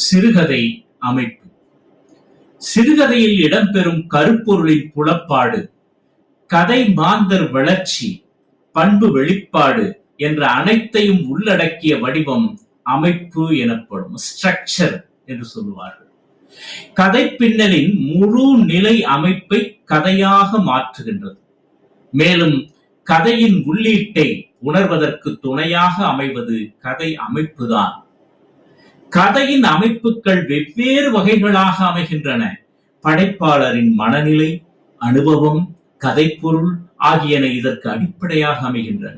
சிறுகதை அமைப்பு. சிறுகதையில் இடம்பெறும் கருப்பொருளின் புலப்பாடு, கதை மாந்தர் வளர்ச்சி, பண்பு வெளிப்பாடு என்ற அனைத்தையும் உள்ளடக்கிய வடிவம் அமைப்பு எனப்படும். ஸ்ட்ரக்சர் என்று சொல்லுவார்கள். கதை பின்னலின் முழு நிலை அமைப்பை கதையாக மாற்றுகின்றது. மேலும் கதையின் உள்ளீட்டை உணர்வதற்கு துணையாக அமைவது கதை அமைப்புதான். கதையின் அமைப்புகள் வெவ்வேறு வகைகளாக அமைகின்றன. படைப்பாளரின் மனநிலை, அனுபவம், கதைப்பொருள் ஆகியன இதற்கு அடிப்படையாக அமைகின்றன.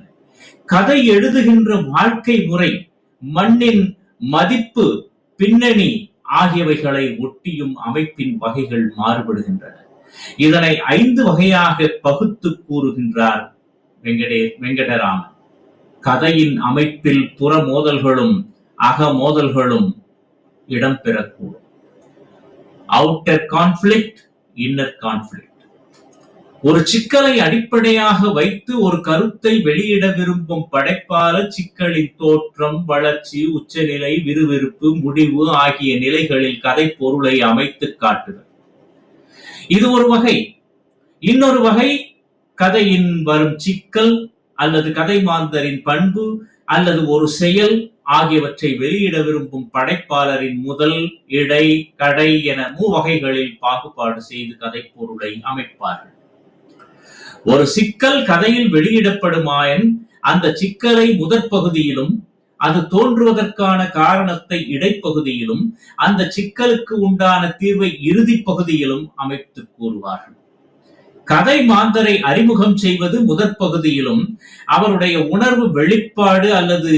கதை எழுதுகின்ற வாழ்க்கை முறை, மண்ணின் மதிப்பு, பின்னணி ஆகியவைகளை ஒட்டியும் அமைப்பின் வகைகள் மாறுபடுகின்றன. இதனை 5 வகையாக பகுத்து கூறுகின்றார் வெங்கடராமன். கதையின் அமைப்பில் புற மோதல்களும் அக மோதல்களும் இடம்பெறக்கூடும். Outer conflict, inner conflict. ஒரு சிக்கலை அடிப்படையாக வைத்து ஒரு கருத்தை வெளியிட விரும்பும் படைப்பாளர் சிக்கலின் தோற்றம், வளர்ச்சி, உச்சநிலை, விறுவிறுப்பு, முடிவு ஆகிய நிலைகளில் கதை பொருளை அமைத்து காட்டுதல். இது ஒரு வகை. இன்னொரு வகை, கதையின் வரும் சிக்கல் அல்லது கதை மாந்தரின் பண்பு அல்லது ஒரு செயல் ஆகியவற்றை வெளியிட விரும்பும் படைப்பாளரின் முதல், இடை, கடை என மூவகைகளில் பாகுபாடு செய்து கதை பொருளை அமைப்பார்கள். ஒரு சிக்கல் கதையில் வெளியிடப்படுமாயின் அந்த சிக்கலை முதற் பகுதியிலும், அது தோன்றுவதற்கான காரணத்தை இடைப்பகுதியிலும், அந்த சிக்கலுக்கு உண்டான தீர்வை இறுதி பகுதியிலும் அமைத்து கூறுவார்கள். கதை மாந்தரை அறிமுகம் செய்வது முதற் பகுதியிலும், அவருடைய உணர்வு வெளிப்பாடு அல்லது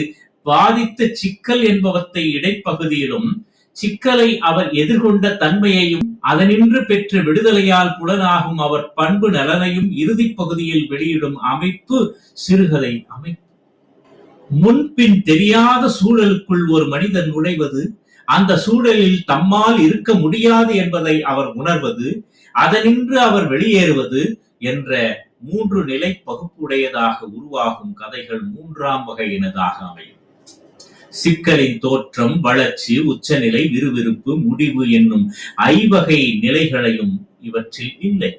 பாதித்த சிக்கல் என்பவற்றை இடைப்பகுதியிலும், சிக்கலை அவர் எதிர்கொண்ட தன்மையையும் அதனின்று பெற்ற விடுதலையால் புலனாகும் அவர் பண்பு நலனையும் இறுதி பகுதியில் வெளியிடும் அமைப்பு சிறுகதை அமைப்பு. முன்பின் தெரியாத சூழலுக்குள் ஒரு மனிதன் நுழைவது, அந்த சூழலில் தம்மால் இருக்க முடியாது என்பதை அவர் உணர்வது, அதனின்று அவர் வெளியேறுவது என்ற 3 நிலை பகுப்புடையதாக உருவாகும் கதைகள் 3ஆம் வகையினதாக அமையும். சிக்கலின் தோற்றம், வளர்ச்சி, உச்சநிலை, விறுவிறுப்பு, முடிவு என்னும் 5 வகை நிலைகளையும் இவற்றில் இல்லை.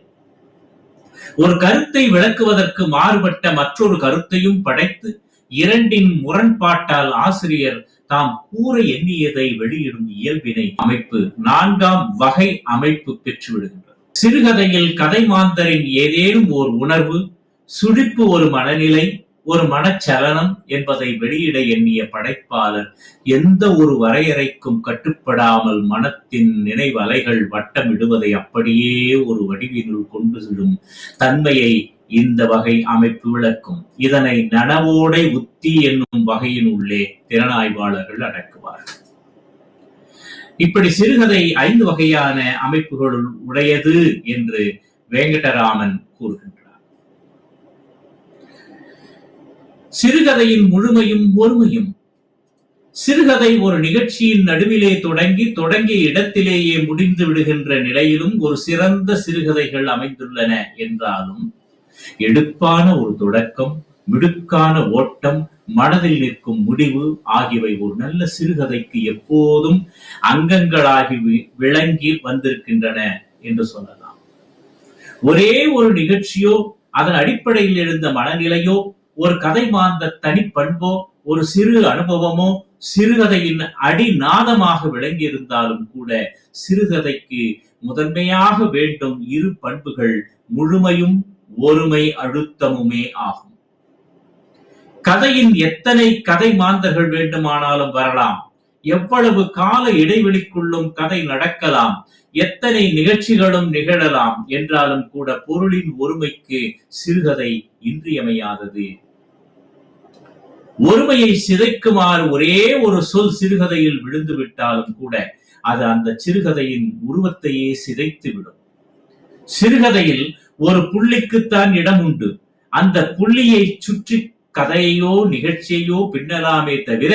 ஒரு கருத்தை விளக்குவதற்கு மாறுபட்ட மற்றொரு கருத்தையும் படைத்து, இரண்டின் முரண்பாட்டால் ஆசிரியர் தாம் கூற எண்ணியதை வெளியிடும் இயல்பினை அமைப்பு 4ஆம் வகை அமைப்பு பெற்றுவிடுகின்றது. சிறுகதையில் கதை மாந்தரின் ஏதேனும் ஓர் உணர்வு, சுழிப்பு, ஒரு மனநிலை, ஒரு மனச்சலனம் என்பதை வெளியிட எண்ணிய படைப்பாளர் எந்த ஒரு வரையறைக்கும் கட்டுப்படாமல் மனத்தின் நினைவலைகள் வட்டமிடுவதை அப்படியே ஒரு வடிவினுள் கொண்டு விடும் தன்மையை இந்த வகை அமைப்பு விளக்கும். இதனை நனவோடை உத்தி என்னும் வகையின் உள்ளே திறனாய்வாளர்கள் அடக்குவார்கள். இப்படி சிறுகதை 5 வகையான அமைப்புகளுள் உடையது என்று வெங்கடராமன் கூறுகின்றார். சிறுகதையின் முழுமையும் ஒருமையும். சிறுகதை ஒரு நிகழ்ச்சியின் நடுவிலே தொடங்கிய இடத்திலேயே முடிந்து விடுகின்ற நிலையிலும் ஒரு சிறந்த சிறுகதைகள் அமைந்துள்ளன என்றாலும், எடுப்பான ஒரு தொடக்கம், மிடுக்கான ஓட்டம், மனதில் நிற்கும் முடிவு ஆகியவை ஒரு நல்ல சிறுகதைக்கு எப்போதும் அங்கங்களாகி விளங்கி வந்திருக்கின்றன என்று சொல்லலாம். ஒரே ஒரு நிகழ்ச்சியோ, அதன் அடிப்படையில் எழுந்த மனநிலையோ, ஒரு கதை மாந்த தனிப்பண்போ, ஒரு சிறு அனுபவமோ சிறுகதையின் அடிநாதமாக விளங்கி இருந்தாலும் கூட, சிறுகதைக்கு முதன்மையாக வேண்டும் 2 பண்புகள் முழுமையும் ஒருமை அழுத்தமுமே ஆகும். கதையின் எத்தனை கதை மாந்தர்கள் வேண்டுமானாலும் வரலாம், எவ்வளவு கால இடைவெளிக்குள்ளும் கதை நடக்கலாம், எத்தனை நிகழ்ச்சிகளும் நிகழலாம் என்றாலும் கூட பொருளின் ஒருமைக்கு சிறுகதை இன்றியமையாதது. ஒருமையை சிதைக்குமாறு ஒரே ஒரு சொல் சிறுகதையில் விழுந்து விட்டாலும் கூட அது அந்த சிறுகதையின் உருவத்தையே சிதைத்துவிடும். சிறுகதையில் ஒரு புள்ளிக்குத்தான் இடம் உண்டு. அந்த புள்ளியை சுற்றி கதையையோ நிகழ்ச்சியையோ பின்னலாமே தவிர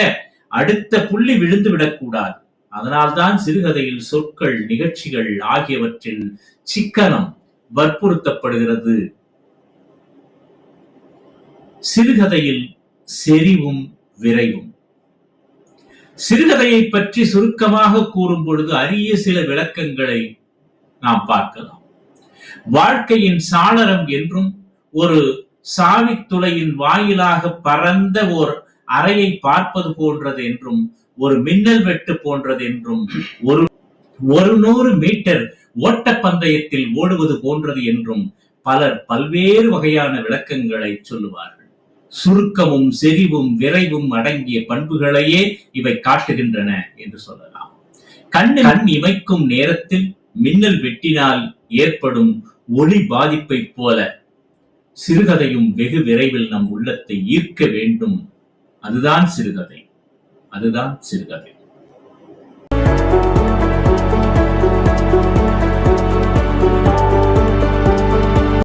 அடுத்த புள்ளி விழுந்து விடக்கூடாது. அதனால்தான் சிறுகதையில் சொற்கள், நிகழ்ச்சிகள் ஆகியவற்றில் சிக்கனம் வற்புறுத்தப்படுகிறது. சிறுகதையில் செறிவும் விரைவும். சிறுகதையை பற்றி சுருக்கமாக கூறும் பொழுது அரிய சில விளக்கங்களை நாம் பார்க்கலாம். வாழ்க்கையின் சாளரம் என்றும், ஒரு சாவித்துளையின் வாயிலாக பரந்த ஓர் அறையை பார்ப்பது போன்றது என்றும், ஒரு மின்னல் வெட்டு போன்றது என்றும், ஒரு 100 மீட்டர் ஓட்டப்பந்தயத்தில் ஓடுவது போன்றது என்றும் பலர் பல்வேறு வகையான விளக்கங்களை சொல்லுவார்கள். சுருக்கமும் செறிவும் விரைவும் அடங்கிய பண்புகளையே இவை காட்டுகின்றன என்று சொல்லலாம். கண் இமைக்கும் நேரத்தில் மின்னல் வெட்டினால் ஏற்படும் ஒளி பாதிப்பை போல சிறுகதையும் வெகு விரைவில் நம் உள்ளத்தை ஈர்க்க வேண்டும். அதுதான் சிறுகதை.